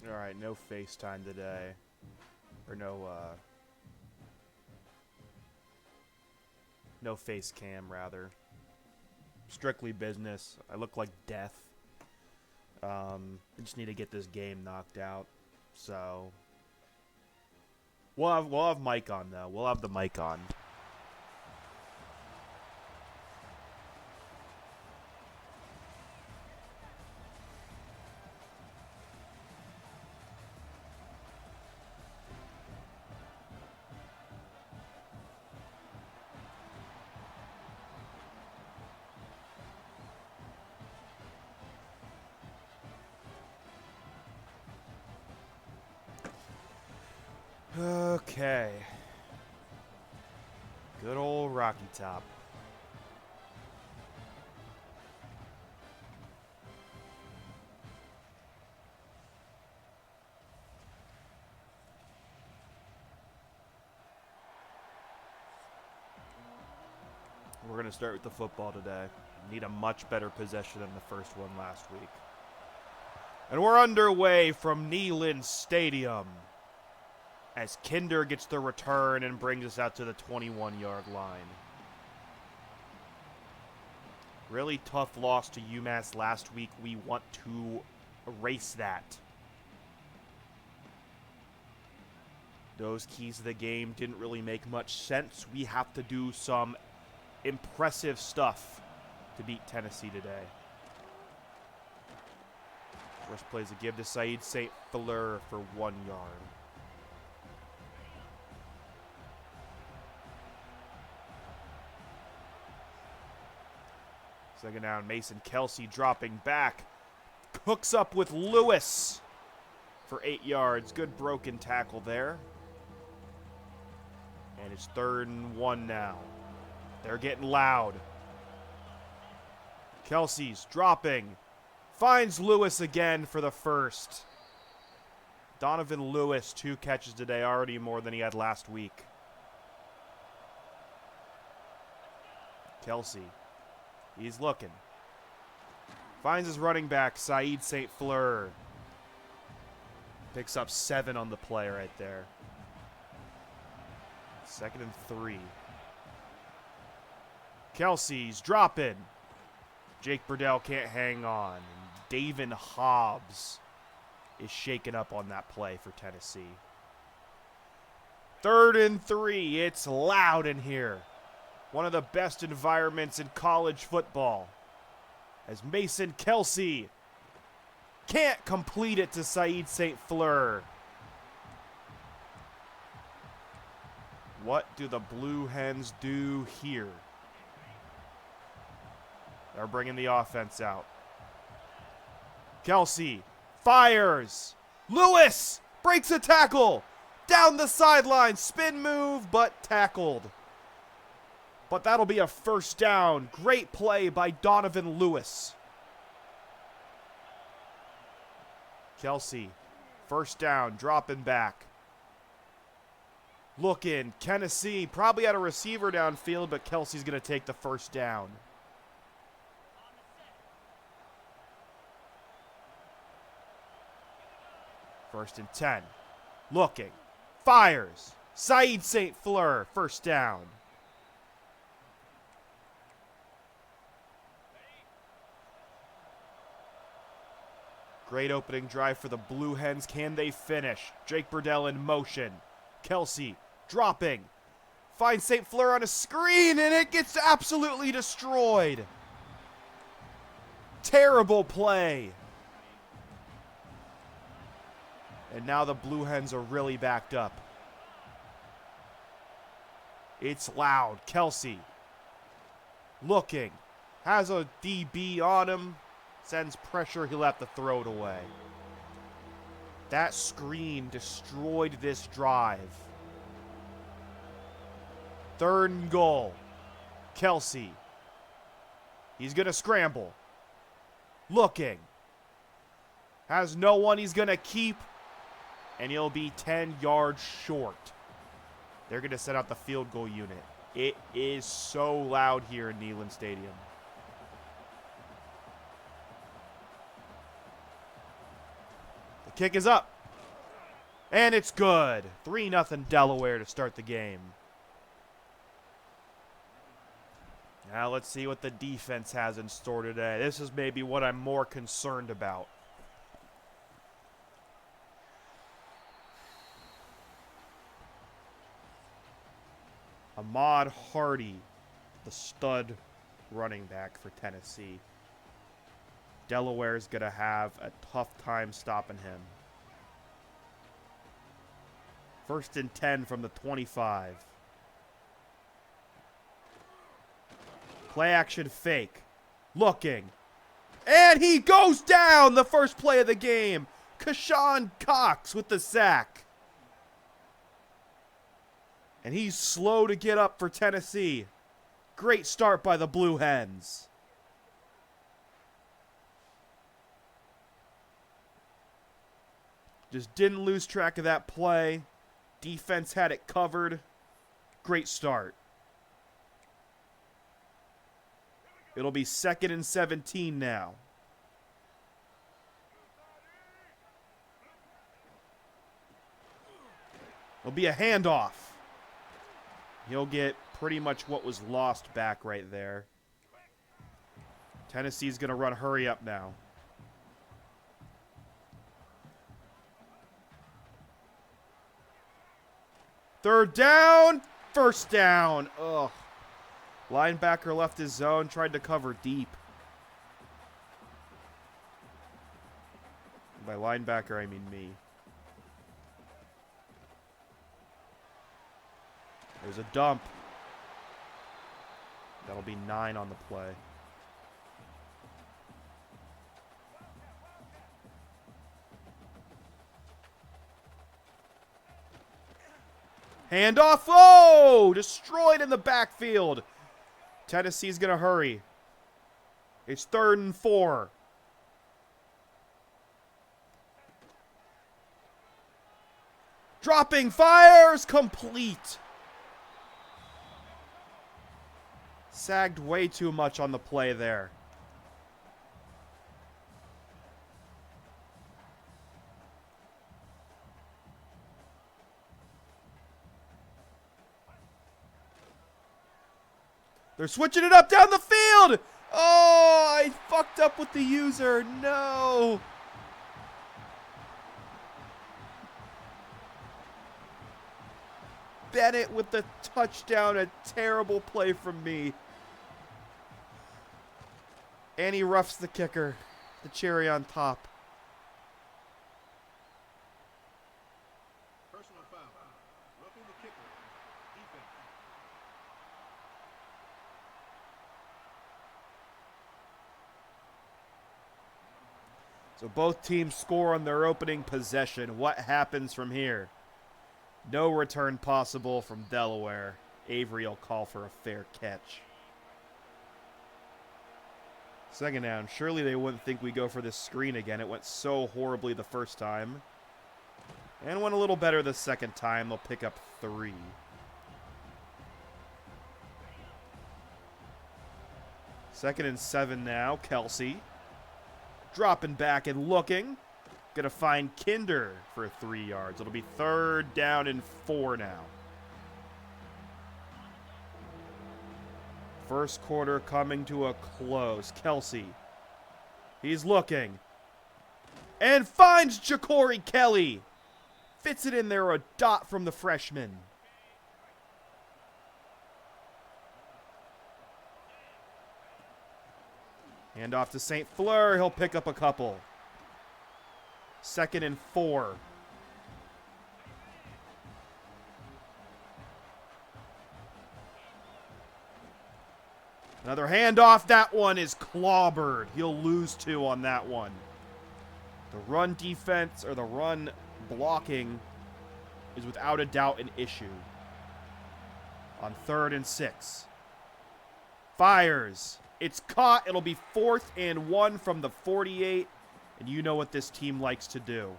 Alright, no FaceTime today. Or no face cam, rather. Strictly business. I look like death. I just need to get this game knocked out. So, we'll have mic on, though. We'll have the mic on. Okay. Good old Rocky Top. We're going to start with the football today. Need a much better possession than the first one last week. And we're underway from Neyland Stadium as Kinder gets the return and brings us out to the 21-yard line. Really tough loss to UMass last week. We want to erase that. Those keys of the game didn't really make much sense. We have to do some impressive stuff to beat Tennessee today. First plays a give to Saeed St. Fleur for 1 yard. Second down, Mason Kelsey dropping back. Hooks up with Lewis for 8 yards. Good broken tackle there. And it's 3rd and 1 now. They're getting loud. Kelsey's dropping. Finds Lewis again for the first. Donovan Lewis, 2 catches today, already more than he had last week. Kelsey. He's looking. Finds his running back, Saeed St. Fleur. Picks up 7 on the play right there. 2nd and 3. Kelsey's dropping. Jake Burdell can't hang on. Davin Hobbs is shaken up on that play for Tennessee. 3rd and 3. It's loud in here. One of the best environments in college football. As Mason Kelsey can't complete it to Saeed St. Fleur. What do the Blue Hens do here? They're bringing the offense out. Kelsey fires. Lewis breaks a tackle. Down the sideline. Spin move, but tackled. But that'll be a first down. Great play by Donovan Lewis. Kelsey, first down, dropping back. Looking, Tennessee probably had a receiver downfield, but Kelsey's going to take the first down. First and 10. Looking, fires. Saeed St. Fleur, first down. Great opening drive for the Blue Hens. Can they finish? Jake Burdell in motion. Kelsey dropping. Finds St. Fleur on a screen, and it gets absolutely destroyed. Terrible play. And now the Blue Hens are really backed up. It's loud. Kelsey looking. Has a DB on him. Sends pressure, he'll have to throw it away. That screen destroyed this drive. 3rd and goal. Kelsey. He's going to scramble. Looking. Has no one he's going to keep. And he'll be 10 yards short. They're going to set out the field goal unit. It is so loud here in Neyland Stadium. Kick is up. And it's good. 3-0 Delaware to start the game. Now let's see what the defense has in store today. This is maybe what I'm more concerned about. Ahmad Hardy, the stud running back for Tennessee. Delaware's going to have a tough time stopping him. 1st and 10 from the 25. Play action fake. Looking. And he goes down, the first play of the game. Kashawn Cox with the sack. And he's slow to get up for Tennessee. Great start by the Blue Hens. Just didn't lose track of that play. Defense had it covered. Great start. It'll be 2nd and 17 now. It'll be a handoff. He'll get pretty much what was lost back right there. Tennessee's going to run hurry up now. Third down, 1st down. Ugh. Linebacker left his zone, tried to cover deep. By linebacker, I mean me. There's a dump. That'll be 9 on the play. Handoff. Oh! Destroyed in the backfield. Tennessee's going to hurry. It's 3rd and 4. Dropping, fires, complete. Sagged way too much on the play there. They're switching it up down the field. Oh, I fucked up with the user. No. Bennett with the touchdown. A terrible play from me. And he roughs the kicker. The cherry on top. Personal foul. Roughing the kicker. Defense. So both teams score on their opening possession. What happens from here? No return possible from Delaware. Avery will call for a fair catch. 2nd down. Surely they wouldn't think we go for this screen again. It went so horribly the first time. And went a little better the second time. They'll pick up 3. Second and 7 now. Kelsey. Dropping back and looking. Gonna find Kinder for 3 yards. It'll be 3rd down and 4 now. First quarter coming to a close. Kelsey. He's looking. And finds Ja'Cory Kelly. Fits it in there, a dot from the freshman. Hand off to St. Fleur. He'll pick up a couple. 2nd and 4. Another handoff. That one is clobbered. He'll lose 2 on that one. The run defense, or the run blocking, is without a doubt an issue. On 3rd and 6. Fires. It's caught. It'll be 4th and 1 from the 48. And you know what this team likes to do.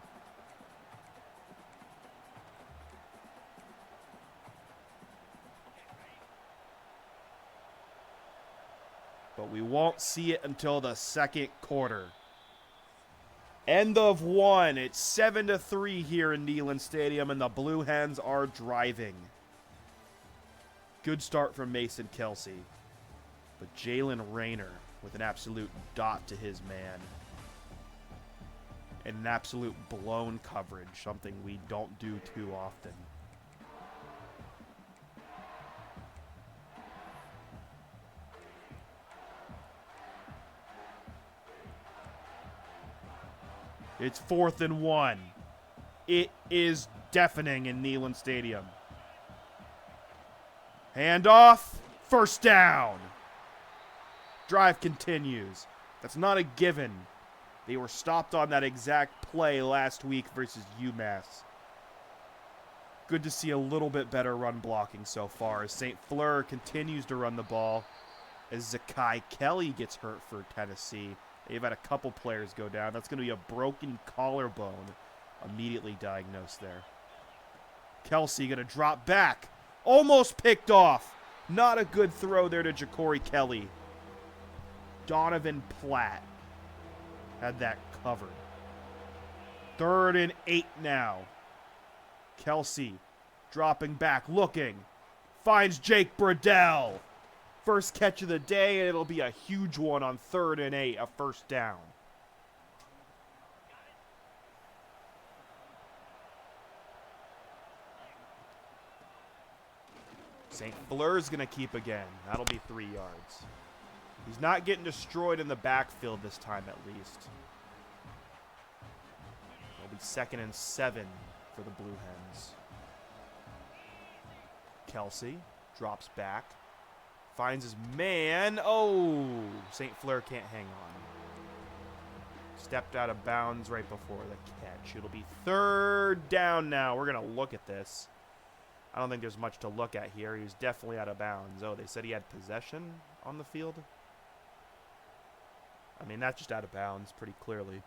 But we won't see it until the second quarter. End of one. It's 7-3 here in Neyland Stadium, and the Blue Hens are driving. Good start from Mason Kelsey. But Jalen Rayner with an absolute dot to his man. And an absolute blown coverage, something we don't do too often. It's 4th and 1. It is deafening in Neyland Stadium. Handoff. First down. Drive continues. That's not a given. They were stopped on that exact play last week versus UMass. Good to see a little bit better run blocking so far as St. Fleur continues to run the ball as Zakai Kelly gets hurt for Tennessee. They've had a couple players go down. That's going to be a broken collarbone immediately diagnosed there. Kelsey going to drop back. Almost picked off. Not a good throw there to Ja'Cory Kelly. Donovan Platt had that covered. 3rd and 8 now. Kelsey dropping back, looking. Finds Jake Bradell. First catch of the day, and it'll be a huge one on 3rd and 8, a first down. St. Fleur's going to keep again. That'll be 3 yards. He's not getting destroyed in the backfield this time, at least. It'll be 2nd and 7 for the Blue Hens. Kelsey drops back. Finds his man. Oh, St. Fleur can't hang on. Stepped out of bounds right before the catch. It'll be 3rd down now. We're going to look at this. I don't think there's much to look at here. He was definitely out of bounds. Oh, they said he had possession on the field? I mean, that's just out of bounds pretty clearly.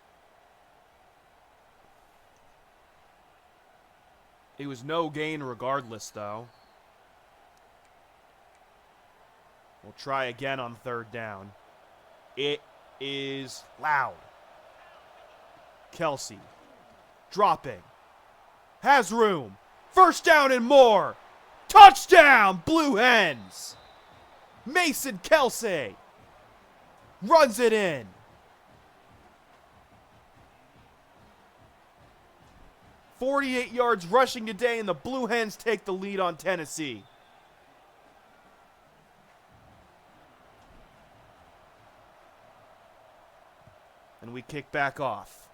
It was no gain regardless, though. We'll try again on 3rd down. It is loud. Kelsey dropping. Has room. First down and more. Touchdown, Blue Hens. Mason Kelsey runs it in. .48 yards rushing today, and the Blue Hens take the lead on Tennessee. And we kick back off.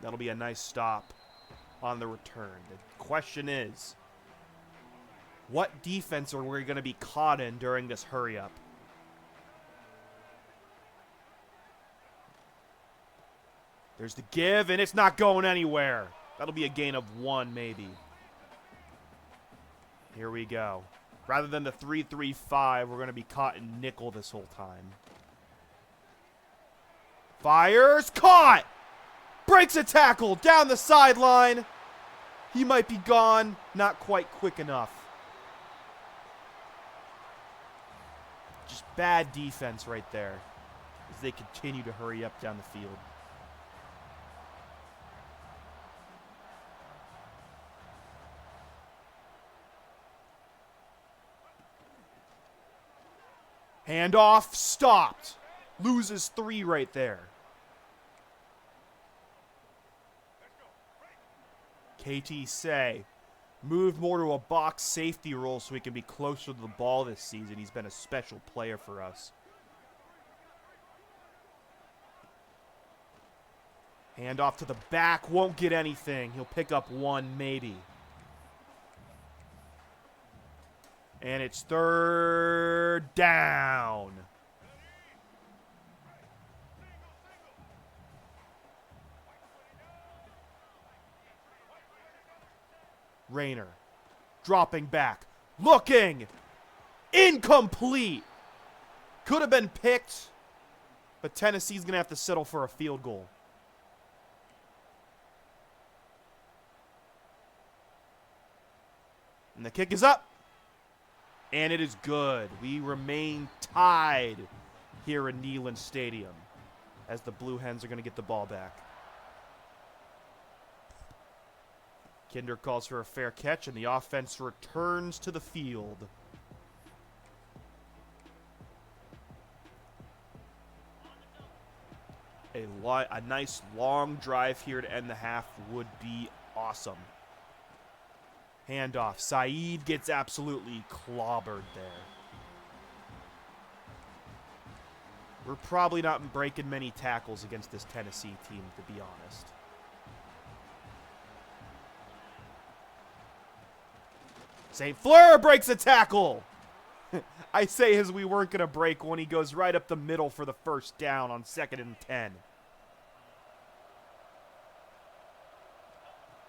That'll be a nice stop on the return. The question is, what defense are we going to be caught in during this hurry-up? There's the give, and it's not going anywhere. That'll be a gain of 1, maybe. Here we go. Rather than the 3-3-5, we're going to be caught in nickel this whole time. Fires, caught! Breaks a tackle down the sideline. He might be gone, not quite quick enough. Just bad defense right there as they continue to hurry up down the field. Handoff stopped. Loses 3 right there. KT Say moved more to a box safety role so he can be closer to the ball this season. He's been a special player for us. Handoff to the back. Won't get anything. He'll pick up 1 maybe. And it's 3rd down. Rayner dropping back. Looking. Incomplete. Could have been picked, but Tennessee's going to have to settle for a field goal. And the kick is up. And it is good. We remain tied here in Neyland Stadium as the Blue Hens are going to get the ball back. Kinder calls for a fair catch, and the offense returns to the field. A nice long drive here to end the half would be awesome. Handoff. Saeed gets absolutely clobbered there. We're probably not breaking many tackles against this Tennessee team, to be honest. St. Fleur breaks a tackle. I say as we weren't going to break when he goes right up the middle for the first down on 2nd and 10.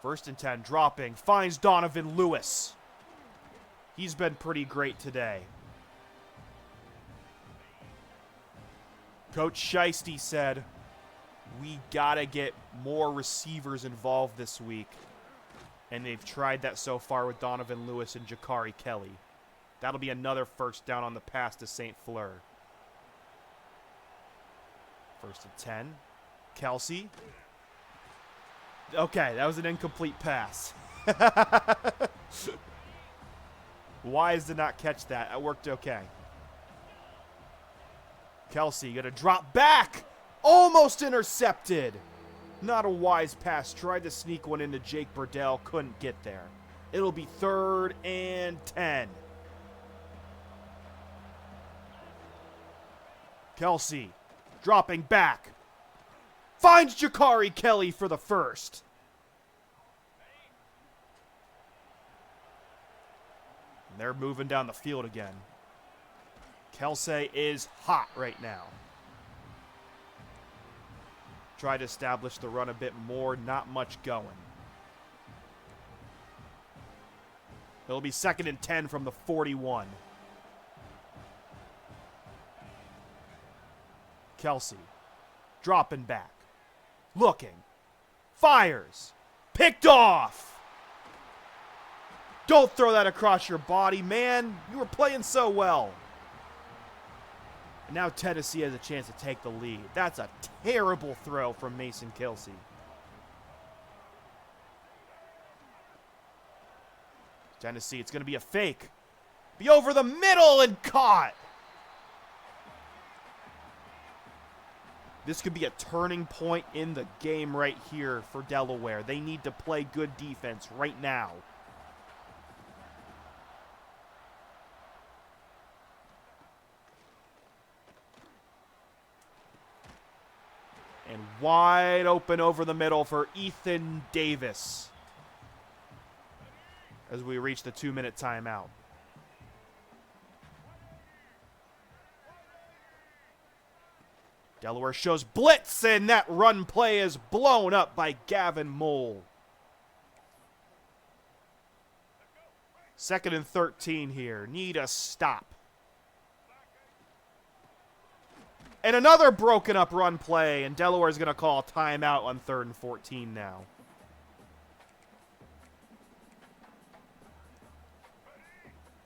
1st and 10, dropping, finds Donovan Lewis. He's been pretty great today. Coach Shiesty said, we got to get more receivers involved this week. And they've tried that so far with Donovan Lewis and Jakari Kelly. That'll be another first down on the pass to St. Fleur. 1st and 10. Kelsey. Okay, that was an incomplete pass. Wise did not catch that. That worked okay. Kelsey going to drop back. Almost intercepted. Not a wise pass. Tried to sneak one into Jake Burdell. Couldn't get there. It'll be 3rd and 10. Kelsey dropping back. Finds Jakari Kelly for the first. And they're moving down the field again. Kelsey is hot right now. Try to establish the run a bit more. Not much going. It'll be 2nd and 10 from the 41. Kelsey dropping back. Looking. Fires. Picked off. Don't throw that across your body, man. You were playing so well. And now Tennessee has a chance to take the lead. That's a terrible throw from Mason Kelsey. Tennessee, it's going to be a fake. Be over the middle and caught. This could be a turning point in the game right here for Delaware. They need to play good defense right now. And wide open over the middle for Ethan Davis as we reach the 2-minute timeout. Delaware shows blitz, and that run play is blown up by Gavin Mole. 2nd and 13 here. Need a stop. And another broken up run play, and Delaware's going to call a timeout on 3rd and 14 now.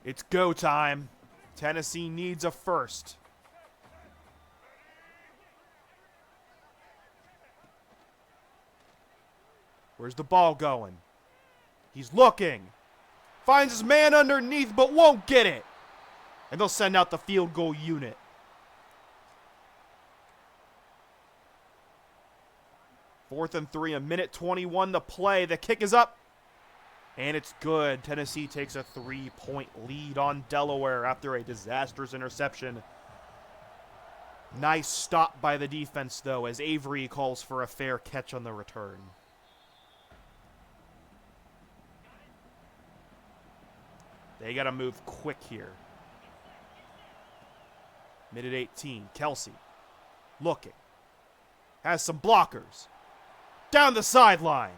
It's go time. Tennessee needs a first. Where's the ball going? He's looking. Finds his man underneath, but won't get it. And they'll send out the field goal unit. Fourth and 3, a minute 21 to play. The kick is up. And it's good. Tennessee takes a 3-point lead on Delaware after a disastrous interception. Nice stop by the defense, though, as Avery calls for a fair catch on the return. They got to move quick here. Minute 18. Kelsey looking. Has some blockers. Down the sideline.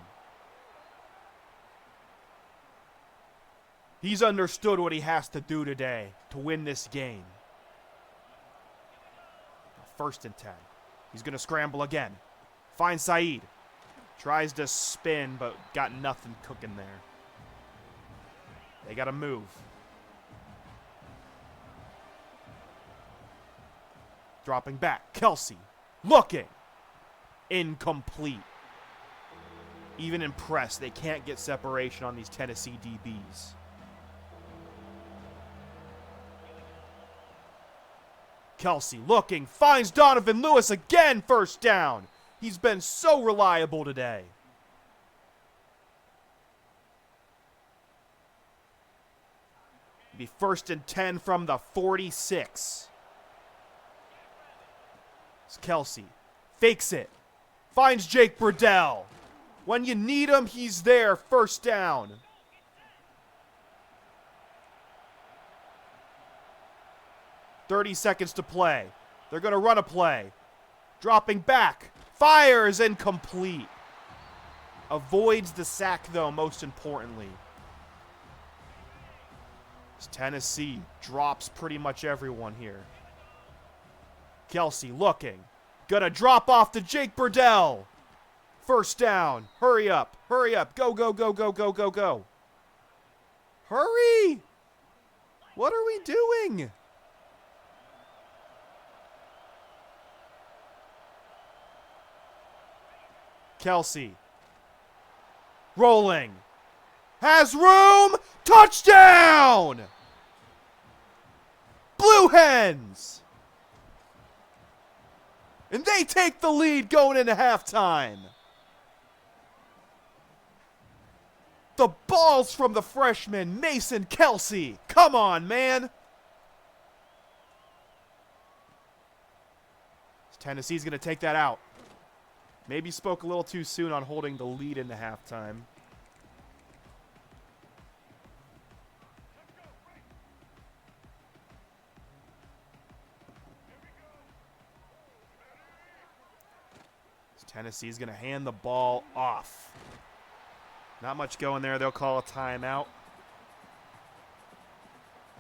He's understood what he has to do today to win this game. 1st and 10. He's going to scramble again. Finds Saeed. Tries to spin, but got nothing cooking there. They got to move. Dropping back. Kelsey. Looking. Incomplete. Even in press, they can't get separation on these Tennessee DBs. Kelsey looking. Finds Donovan Lewis again. First down. He's been so reliable today. Be 1st and 10 from the 46. It's Kelsey. Fakes it. Finds Jake Burdell. When you need him, he's there. First down. .30 seconds to play. They're going to run a play. Dropping back. Fires incomplete. Avoids the sack, though, most importantly. Tennessee drops pretty much everyone here. Kelsey looking. Gonna drop off to Jake Burdell. First down. Hurry up. Hurry up. Go, go, go, go, go, go, go. Hurry! What are we doing? Kelsey. Rolling. Has room. Touchdown! Blue Hens! And they take the lead going into halftime. The ball's from the freshman, Mason Kelsey. Come on, man. Tennessee's going to take that out. Maybe spoke a little too soon on holding the lead into halftime. Tennessee's going to hand the ball off. Not much going there. They'll call a timeout.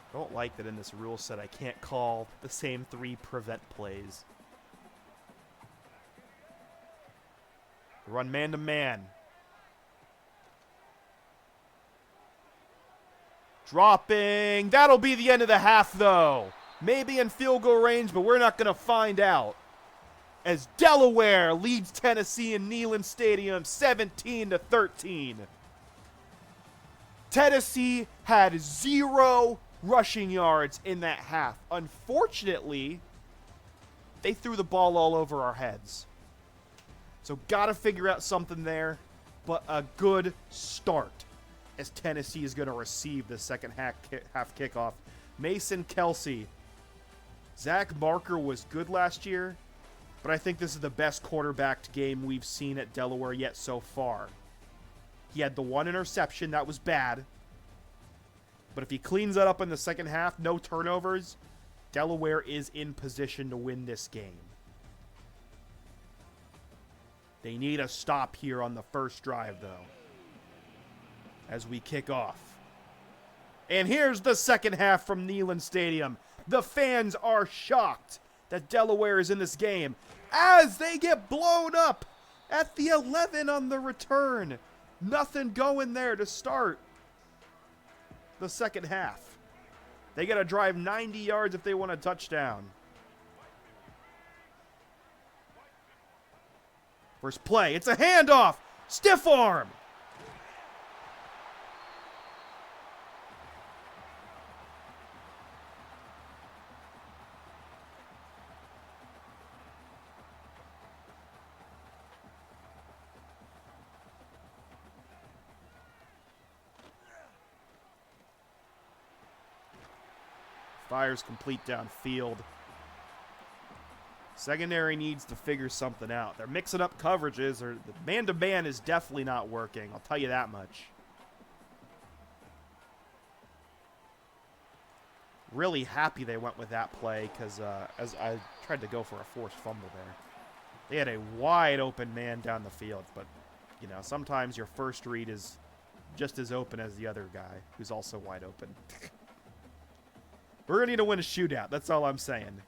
I don't like that in this rule set I can't call the same 3 prevent plays. Run man-to-man. Dropping. That'll be the end of the half, though. Maybe in field goal range, but we're not going to find out. As Delaware leads Tennessee in Neyland Stadium 17-13. Tennessee had 0 rushing yards in that half. Unfortunately, they threw the ball all over our heads. So gotta figure out something there, but a good start as Tennessee is going to receive the second half kickoff. Mason Kelsey. Zach Marker was good last year, but I think this is the best quarterbacked game we've seen at Delaware yet so far. He had the 1 interception. That was bad. But if he cleans that up in the second half, no turnovers, Delaware is in position to win this game. They need a stop here on the first drive, though, as we kick off. And here's the second half from Neyland Stadium. The fans are shocked that Delaware is in this game as they get blown up at the 11 on the return. Nothing going there to start the second half. They got to drive 90 yards if they want a touchdown. First play, it's a handoff. Stiff arm. Fires complete downfield. Secondary needs to figure something out. They're mixing up coverages, or the man-to-man is definitely not working. I'll tell you that much. Really happy they went with that play because as I tried to go for a forced fumble there. They had a wide open man down the field, but you know, sometimes your first read is just as open as the other guy who's also wide open. We're going to need to win a shootout. That's all I'm saying.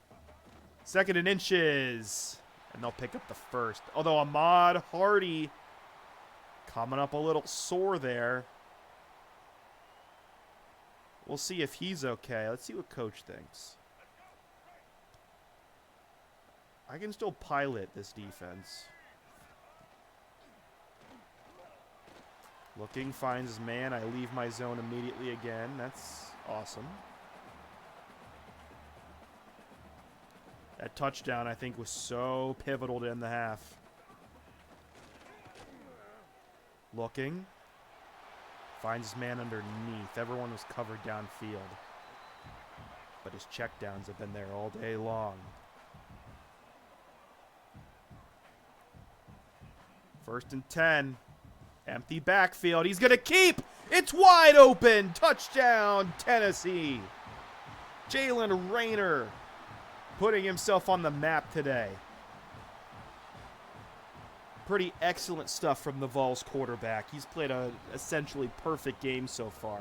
2nd and inches. And they'll pick up the first. Although Ahmad Hardy coming up a little sore there. We'll see if he's okay. Let's see what coach thinks. I can still pilot this defense. Looking, finds his man. I leave my zone immediately again. That's awesome. That touchdown, I think, was so pivotal to end the half. Looking. Finds his man underneath. Everyone was covered downfield. But his checkdowns have been there all day long. First and 10. Empty backfield. He's going to keep. It's wide open. Touchdown, Tennessee. Jalen Rayner putting himself on the map today. Pretty excellent stuff from the Vols quarterback. He's played a essentially perfect game so far.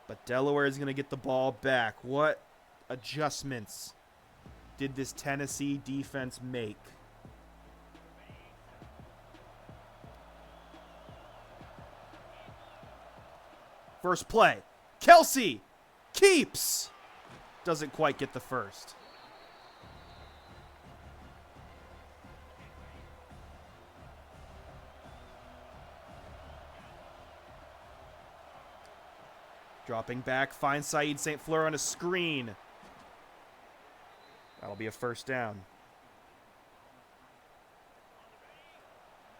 But Delaware is going to get the ball back. What adjustments did this Tennessee defense make? First play. Kelsey keeps. Doesn't quite get the first. Dropping back, finds Saeed St. Fleur on a screen. That'll be a first down.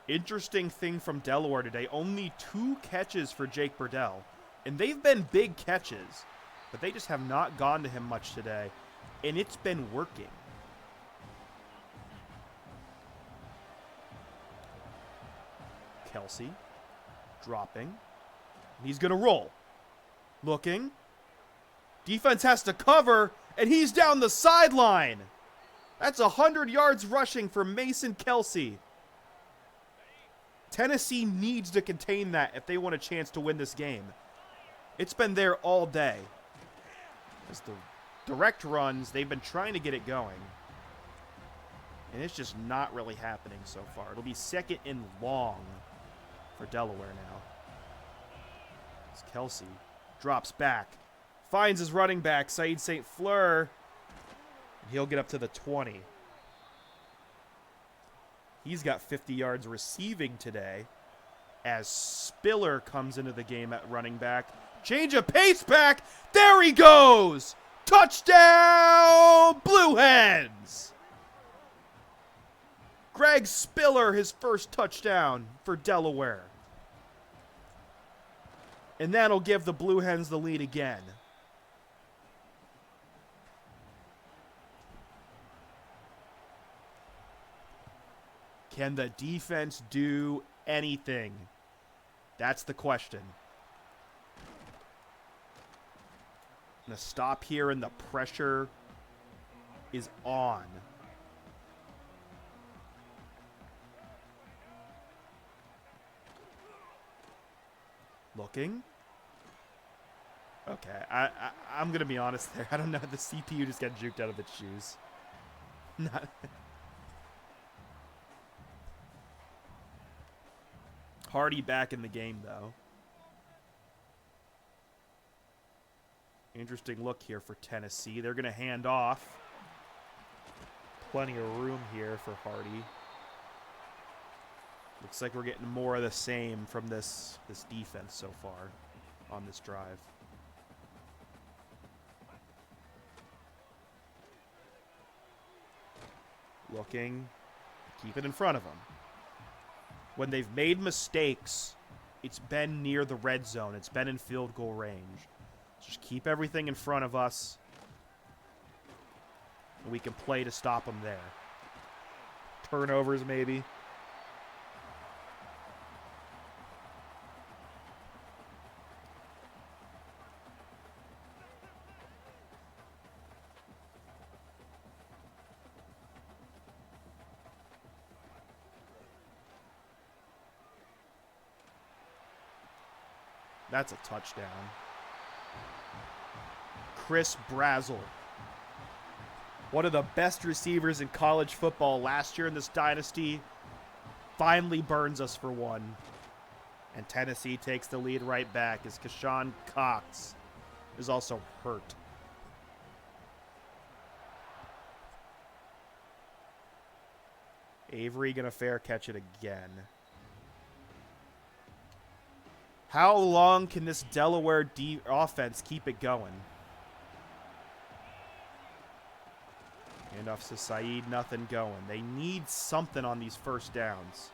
Interesting thing from Delaware today. Only 2 catches for Jake Burdell. And they've been big catches. But they just have not gone to him much today. And it's been working. Kelsey. Dropping. He's going to roll. Looking. Defense has to cover, and he's down the sideline. That's 100 yards rushing for Mason Kelsey. Tennessee needs to contain that if they want a chance to win this game. It's been there all day. As the direct runs, they've been trying to get it going. And it's just not really happening so far. It'll be second and long for Delaware now. As Kelsey drops back. Finds his running back, Saeed St. Fleur. He'll get up to the 20. He's got 50 yards receiving today as Spiller comes into the game at running back. Change of pace back. There he goes. Touchdown, Blue Hens. Greg Spiller, his first touchdown for Delaware. And that'll give the Blue Hens the lead again. Can the defense do anything? That's the question. And the stop here and the pressure is on. Looking. Okay, I'm going to be honest there. I don't know. The CPU just got juked out of its shoes. Not... Hardy back in the game, though. Interesting look here for Tennessee. They're going to hand off. Plenty of room here for Hardy. Looks like we're getting more of the same from this defense so far on this drive. Looking. Keep it in front of them. When they've made mistakes, it's been near the red zone. It's been in field goal range. Just keep everything in front of us. And we can play to stop them there. Turnovers, maybe. That's a touchdown. Chris Brazel. One of the best receivers in college football last year in this dynasty. Finally burns us for one. And Tennessee takes the lead right back as Kashawn Cox is also hurt. Avery going to fair catch it again. How long can this Delaware offense keep it going? Handoff to Saeed, nothing going. They need something on these first downs.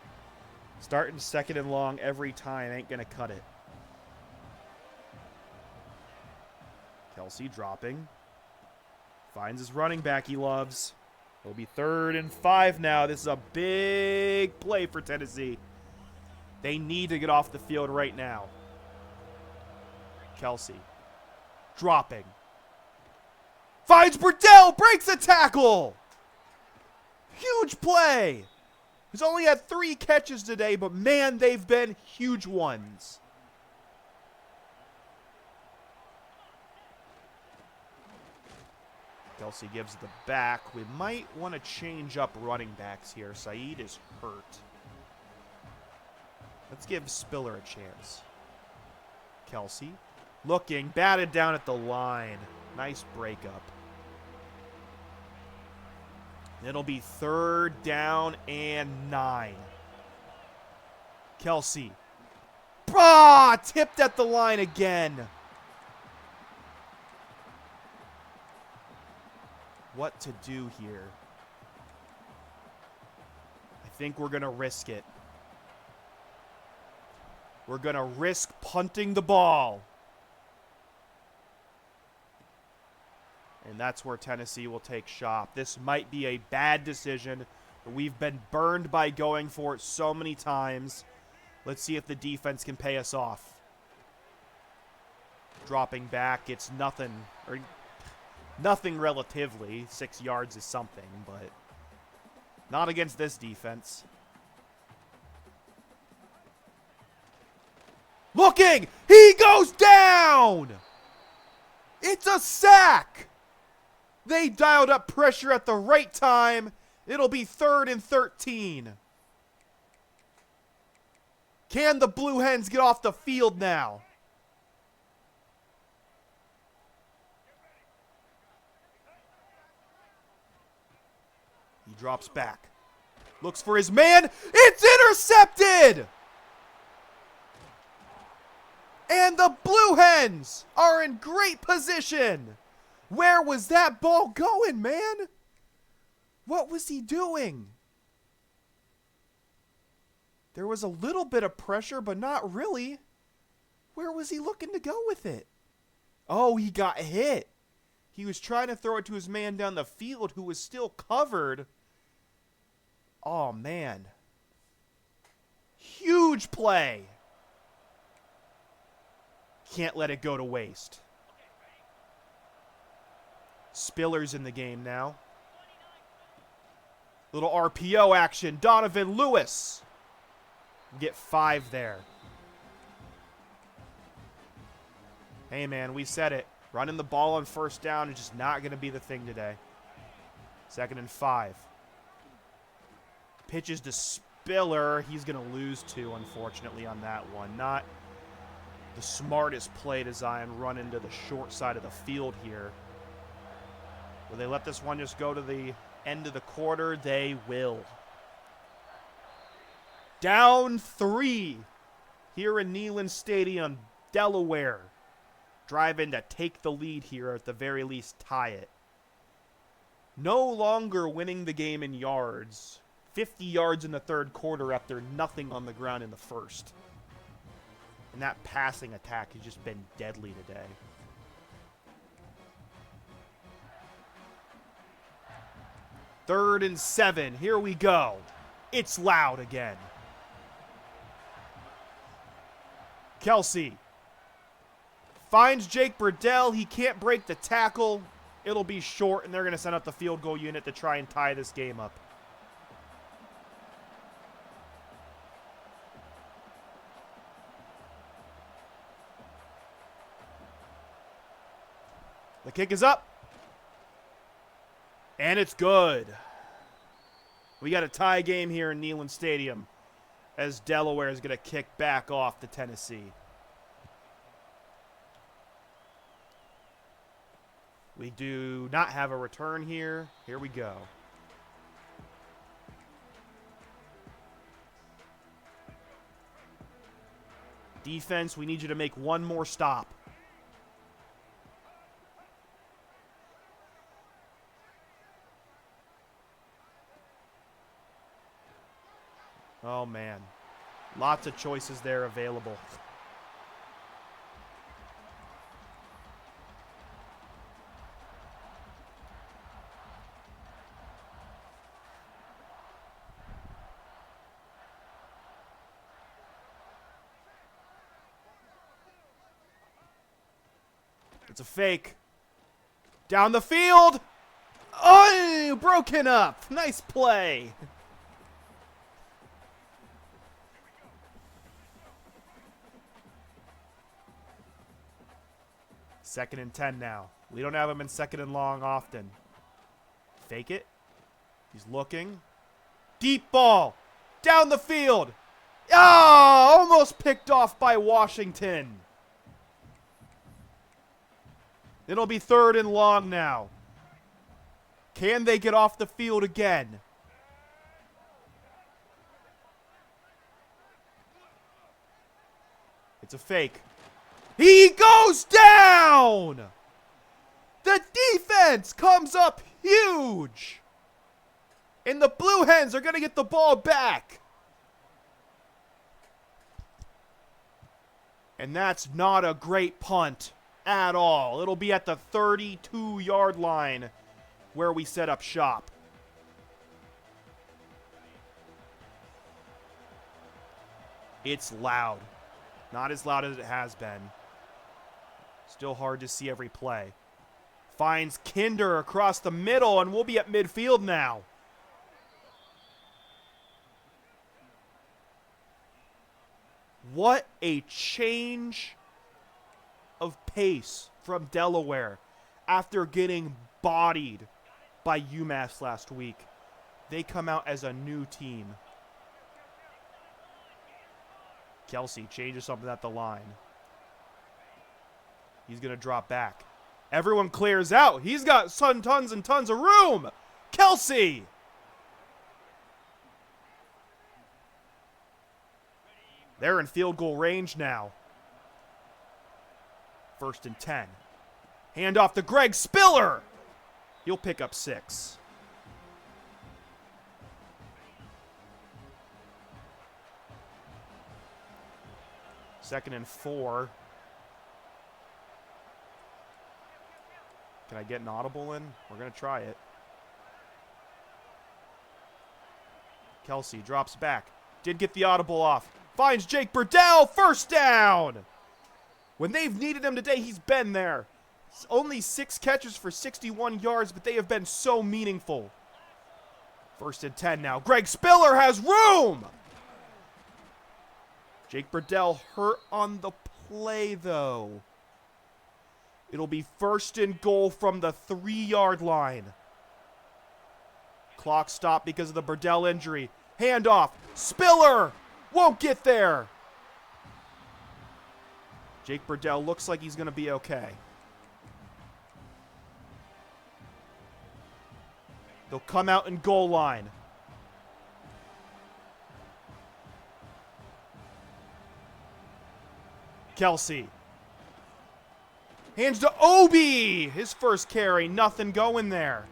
Starting second and long every time ain't going to cut it. Kelsey dropping. Finds his running back he loves. It'll be 3rd and 5 now. This is a big play for Tennessee. They need to get off the field right now. Kelsey dropping. Finds Burdell, breaks a tackle. Huge play. He's only had 3 catches today, but man, they've been huge ones. Kelsey gives the back. We might want to change up running backs here. Saeed is hurt. Let's give Spiller a chance. Kelsey looking, batted down at the line. Nice breakup. It'll be 3rd down and 9. Kelsey. Tipped at the line again. What to do here? I think we're going to risk it. We're going to risk punting the ball. And that's where Tennessee will take shop. This might be a bad decision, but we've been burned by going for it so many times. Let's see if the defense can pay us off. Dropping back, it's nothing. Or nothing relatively. 6 yards is something, but not against this defense. Looking! He goes down! It's a sack! They dialed up pressure at the right time. It'll be 3rd and 13. Can the Blue Hens get off the field now? He drops back. Looks for his man. It's intercepted! And the Blue Hens are in great position. Where was that ball going, man? What was he doing? There was a little bit of pressure, but not really. Where was he looking to go with it? Oh, he got hit. He was trying to throw it to his man down the field who was still covered. Oh, man. Huge play. Can't let it go to waste. Spiller's in the game now. Little RPO action. Donovan Lewis. Get 5 there. Hey, man, we said it. Running the ball on 1st down is just not going to be the thing today. 2nd and 5. Pitches to Spiller. He's going to lose 2, unfortunately, on that one. Not the smartest play design, run into the short side of the field here. Will they let this one just go to the end of the quarter? They will. Down 3 here in Neyland Stadium, Delaware. Driving to take the lead here, at the very least tie it. No longer winning the game in yards. 50 yards in the 3rd quarter after nothing on the ground in the 1st. And that passing attack has just been deadly today. Third and 7. Here we go. It's loud again. Kelsey finds Jake Burdell. He can't break the tackle. It'll be short, and they're going to send out the field goal unit to try and tie this game up. The kick is up. And it's good. We got a tie game here in Neyland Stadium as Delaware is going to kick back off to Tennessee. We do not have a return here. Here we go. Defense, we need you to make one more stop. Oh, man. Lots of choices there available. It's a fake. Down the field. Oh, broken up. Nice play. Second and 10 now. We don't have him in second and long often. Fake it. He's looking. Deep ball. Down the field. Ah, almost picked off by Washington. It'll be third and long now. Can they get off the field again? It's a fake. He goes down! The defense comes up huge! And the Blue Hens are going to get the ball back. And that's not a great punt at all. It'll be at the 32-yard line where we set up shop. It's loud. Not as loud as it has been. Still hard to see every play. Finds Kinder across the middle, and we'll be at midfield now. What a change of pace from Delaware after getting bodied by UMass last week. They come out as a new team. Kelsey changes something at the line. He's going to drop back. Everyone clears out. He's got tons and tons of room. Kelsey! They're in field goal range now. First and 10. Hand off to Greg Spiller. He'll pick up 6. Second and 4. Can I get an audible in? We're going to try it. Kelsey drops back. Did get the audible off. Finds Jake Burdell. First down. When they've needed him today, he's been there. Only 6 catches for 61 yards, but they have been so meaningful. First and 10 now. Greg Spiller has room. Jake Burdell hurt on the play, though. It'll be first and goal from the 3-yard line. Clock stopped because of the Burdell injury. Handoff. Spiller won't get there. Jake Burdell looks like he's going to be okay. They'll come out in goal line. Kelsey. Hands to Obi. His first carry. Nothing going there.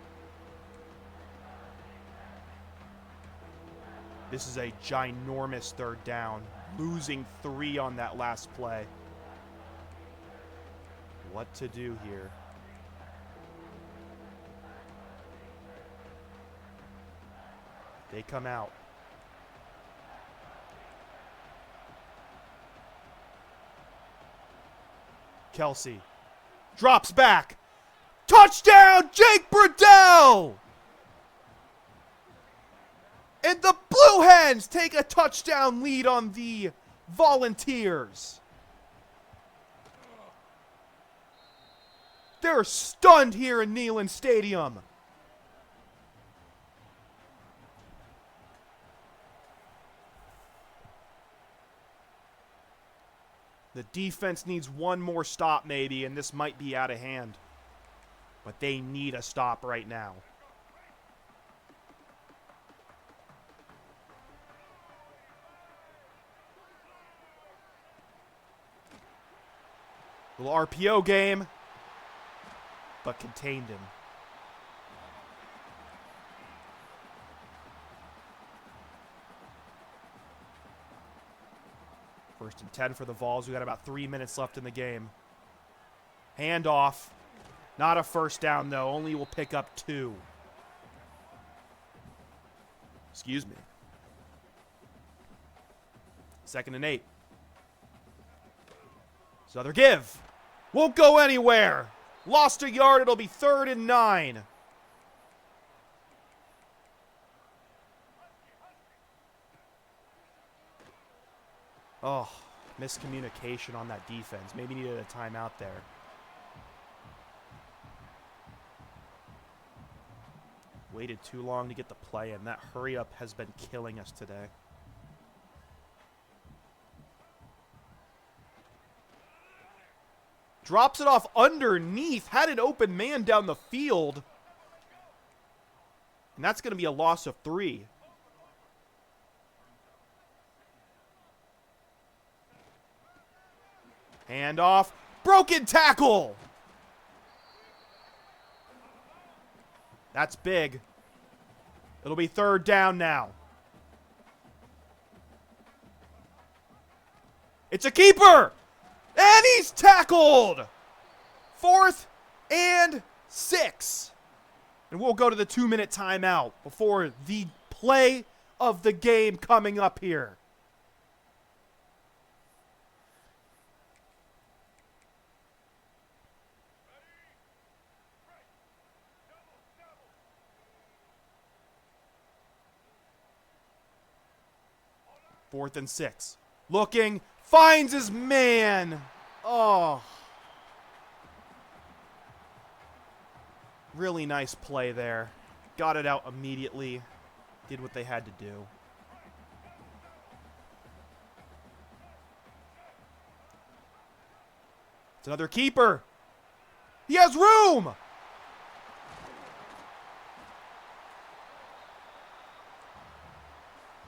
This is a ginormous third down. Losing 3 on that last play. What to do here? They come out. Kelsey drops back. Touchdown, Jake Burdell! And the Blue Hens take a touchdown lead on the Volunteers. They're stunned here in Neyland Stadium. The defense needs one more stop maybe, and this might be out of hand. But they need a stop right now. Little RPO game, but contained him. First and 10 for the Vols. We got about 3 minutes left in the game. Handoff. Not a first down, though. Only will pick up 2. Excuse me. 2nd and 8. It's another give. Won't go anywhere. Lost a yard. It'll be 3rd and 9. Oh, miscommunication on that defense. Maybe needed a timeout there. Waited too long to get the play in. That hurry up has been killing us today. Drops it off underneath. Had an open man down the field. And that's going to be a loss of 3. Handoff. Broken tackle. That's big. It'll be 3rd down now. It's a keeper. And he's tackled. 4th and 6. And we'll go to the 2-minute timeout before the play of the game coming up here. Fourth and 6. Looking. Finds his man. Oh. Really nice play there. Got it out immediately. Did what they had to do. It's another keeper. He has room.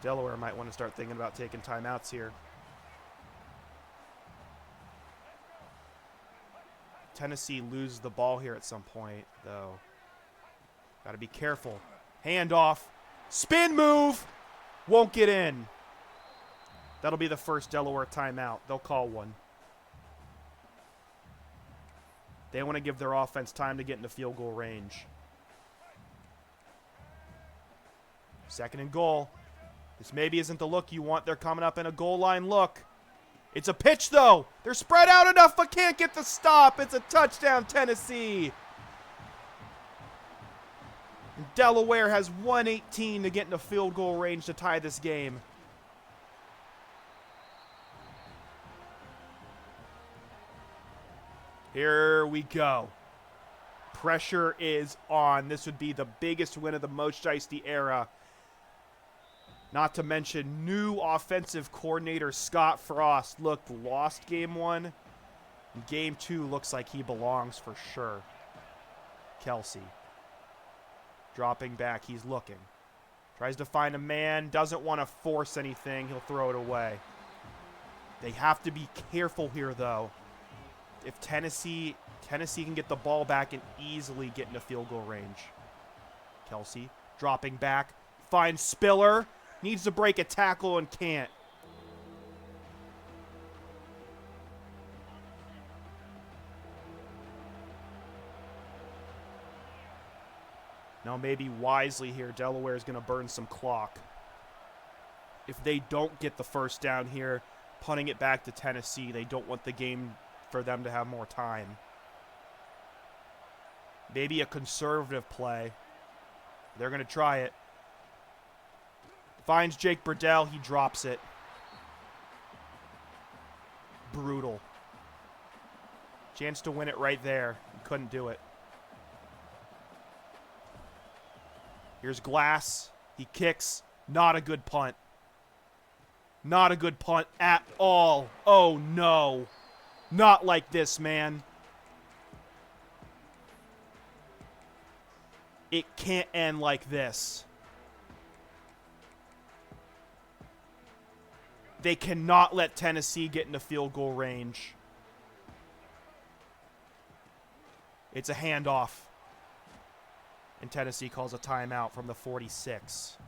Delaware might want to start thinking about taking timeouts here. Tennessee loses the ball here at some point, though. Got to be careful. Handoff. Spin move. Won't get in. That'll be the first Delaware timeout. They'll call one. They want to give their offense time to get into field goal range. 2nd and goal. This maybe isn't the look you want. They're coming up in a goal line look. It's a pitch, though. They're spread out enough, but can't get the stop. It's a touchdown, Tennessee. And Delaware has 1:18 to get into field goal range to tie this game. Here we go. Pressure is on. This would be the biggest win of the Moach Shiesty era. Not to mention new offensive coordinator Scott Frost. Looked lost game 1. And game 2 looks like he belongs for sure. Kelsey. Dropping back. He's looking. Tries to find a man. Doesn't want to force anything. He'll throw it away. They have to be careful here, though. If Tennessee can get the ball back and easily get into field goal range. Kelsey dropping back. Finds Spiller. Needs to break a tackle and can't. Now maybe wisely here, Delaware is going to burn some clock. If they don't get the first down here, punting it back to Tennessee, they don't want the game for them to have more time. Maybe a conservative play. They're going to try it. Finds Jake Burdell. He drops it. Brutal. Chance to win it right there. Couldn't do it. Here's Glass. He kicks. Not a good punt. Not a good punt at all. Oh, no. Not like this, man. It can't end like this. They cannot let Tennessee get into field goal range. It's a handoff. And Tennessee calls a timeout from the 46.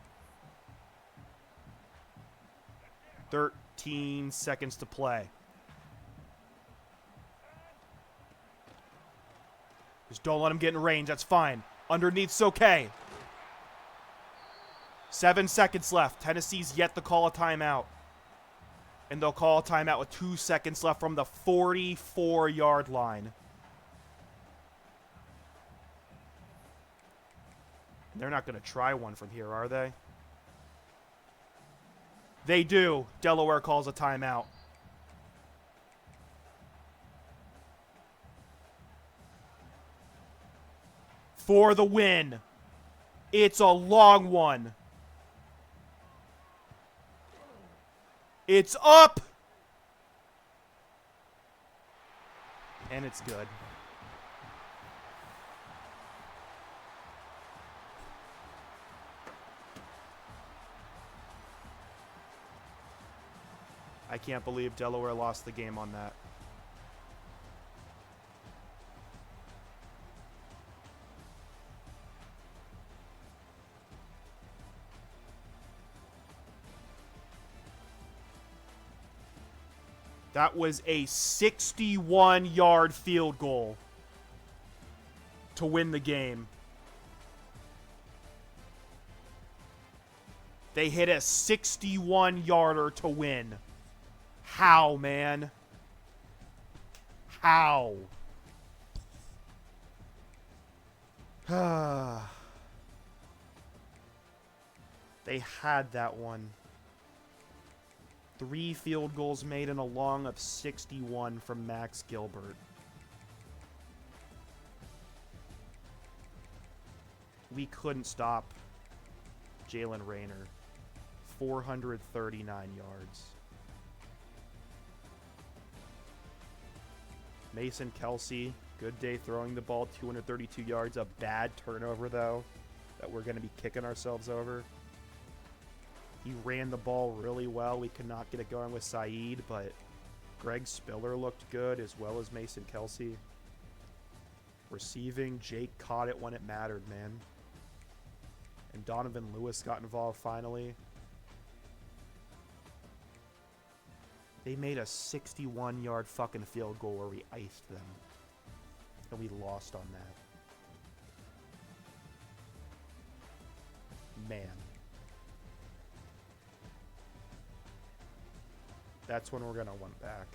13 seconds to play. Just don't let him get in range. That's fine. Underneath's okay. 7 seconds left. Tennessee's yet to call a timeout. And they'll call a timeout with 2 seconds left from the 44-yard line. They're not going to try one from here, are they? They do. Delaware calls a timeout. For the win. It's a long one. It's up. And it's good. I can't believe Delaware lost the game on that. That was a 61-yard field goal to win the game. They hit a 61-yarder to win. How, man? How? They had that one. 3 field goals made in a long of 61 from Max Gilbert. We couldn't stop Jalen Rayner. 439 yards. Mason Kelsey, good day throwing the ball, 232 yards. A bad turnover, though, that we're going to be kicking ourselves over. He ran the ball really well. We could not get it going with Saeed, but Greg Spiller looked good, as well as Mason Kelsey. Receiving, Jake caught it when it mattered, man. And Donovan Lewis got involved finally. They made a 61-yard fucking field goal where we iced them. And we lost on that. Man. That's when we're going to want back.